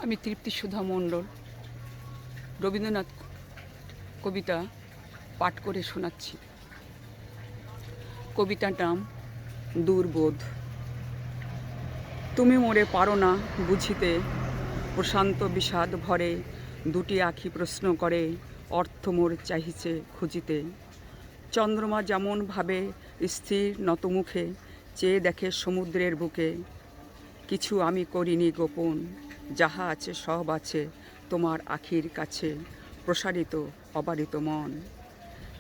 আমি তৃপ্তি সুধা মণ্ডল রবীন্দ্রনাথ কবিতা পাঠ করে শোনাচ্ছি। কবিতার নাম দুর্বোধ। তুমি মোরে পারো না বুঝিতে, প্রশান্ত বিষাদ ভরে দুটি আখি প্রশ্ন করে, অর্থ মোর চাহিছে খুঁজিতে। চন্দ্রমা যেমন ভাবে স্থির নতমুখে চেয়ে দেখে সমুদ্রের বুকে, কিছু আমি করিনি গোপন, যাহা আছে সব আছে তোমার আখির কাছে, প্রসারিত অবারিত মন।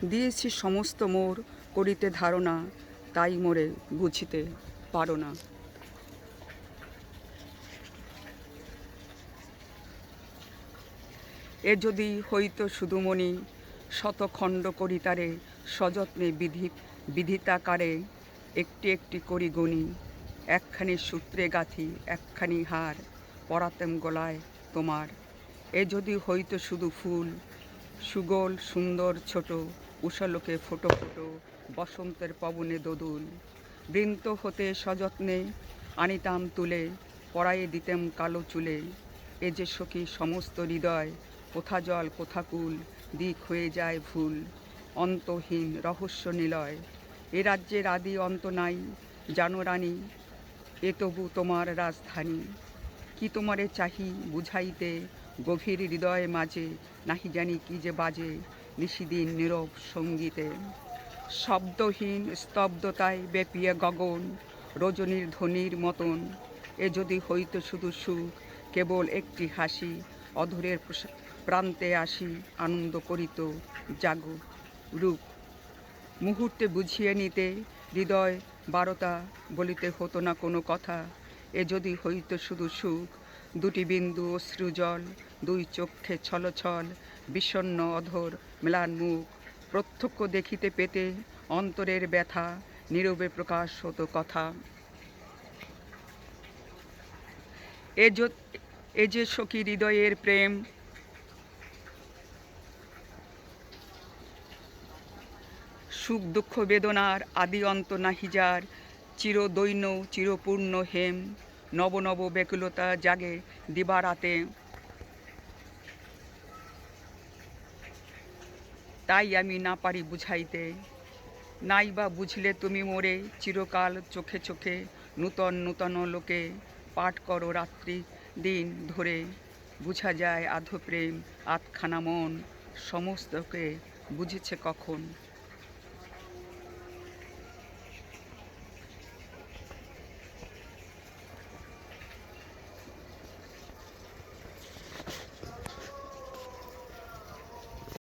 দিয়েছি সমস্ত মোর করিতে ধারণা, তাই মোরে বুঝিতে পারো না। এ যদি হইত শুধুমণি, শতখণ্ড করি তারে সযত্নে বিধিতাকারে, একটি একটি করি গুণি, একখানি সূত্রে গাঁথি একখানি হার পরাতেম গলায় তোমার। এ যদি হইত শুধু ফুল, সুগোল সুন্দর ছোট, উষালোকে ফোটো ফোটো বসন্তের পবনে দোদুল, বৃন্ত হতে সযত্নে আনিতাম তুলে, পরাইয়ে দিতেম কালো চুলে। এ যে সখী সমস্ত হৃদয়, কোথা জল কোথা কুল, দিক হয়ে যায় ভুল, অন্তহীন রহস্য নিলয়। এ রাজ্যের আদি অন্ত নাই জানো রানী, এ তবু তোমার রাজধানী। কি তোমারে চাহি বুঝাইতে, গভীর হৃদয় মাঝে নাহি জানি কি যে বাজে, নিশিদিন নীরব সঙ্গীতে। শব্দহীন স্তব্ধতায় বেপিয়ে গগন, রজনীর ধ্বনির মতন। এ যদি হইত শুধু সুখ, কেবল একটি হাসি, অধরের প্রান্তে আসি আনন্দ করিত জাগো রূপ। মুহূর্তে বুঝিয়ে নিতে হৃদয় বারতা, বলিতে হতো না কোনো কথা। এ যদি হইত শুধু সুখ, দুটি বিন্দু অশ্রুজল, দুই চক্ষে ছলছল বিষণ্ণ অধর ম্লান মুখ, প্রত্যক্ষ দেখিতে পেতে অন্তরের ব্যথা, নীরবে প্রকাশ হতো কথা। এ যে সখী হৃদয়ের প্রেম, সুখ দুঃখ বেদনার আদি অন্ত নাহি যার, চিরদৈন্য চিরপূর্ণ হেম, নব নব ব্যাকুলতা জাগে দিবারাতে। তাই আমি না পারি বুঝাইতে, নাই বা বুঝলে তুমি মোরে চিরকাল চোখে চোখে নূতন নূতন লোকে, পাঠ করো রাত্রি দিন ধরে, বুঝা যায় আধো প্রেম আধখানা মন, সমস্তকে বুঝেছে কখন।